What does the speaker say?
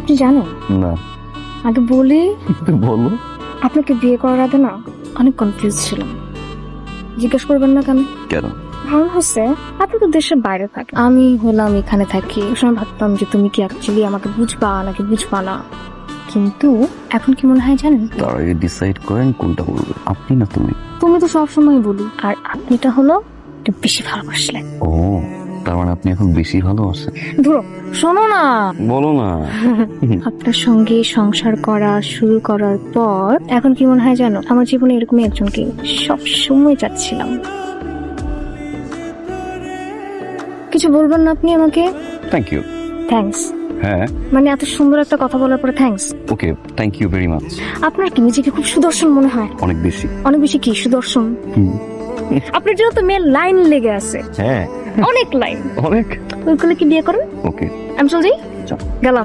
আপনি জানেন না আগে বলি বলো। আপনাকে বিয়ে করার আগে না অনেক কনফিউজ ছিলাম। জিজ্ঞেস করবেন না কেন? কেন? কারণ হচ্ছে আপনি তো দেশের বাইরে থাকেন, আমি হলাম এখানে থাকি। ওই সময় ভাবতাম যে তুমি কি অ্যাকচুয়ালি আমাকে বুঝবা নাকি বুঝবা না, কিন্তু এখন কি মনে হয় জানেন, তার আগে ডিসাইড করেন কোনটা বলবে, আপনি না তুমি? তুমি তো সবসময় বলি, আর আপনিটা হলো একটু বেশি ভালোবাসলেন। ও, তার মানে আপনি এখন বেশি ভালোবাসেন? ধরো শোনো না, বলো না। আপনার সঙ্গে সংসার করা শুরু করার পর এখন কি মনে হয় জানো, আমার জীবনে এরকমই একজনকে সব সময় চাচ্ছিলাম। কিছু বলবেন না আপনি আমাকে? Thank you. থ্যাঙ্কস হ্যাঁ, মানে এত সুন্দর একটা কথা বলার পরে thanks? Okay, thank you very much. আপনার কি নিজেকে খুব সুদর্শন মনে হয়? অনেক বেশি। অনেক বেশি কি সুদর্শন? আপনার জন্য তো মেয়ের লাইন লেগে আছে, হ্যাঁ, অনেক লাইন। অনেক। ওইগুলো কি বিয়ে করেন? ওকে, আমি চল যাই, গেলাম।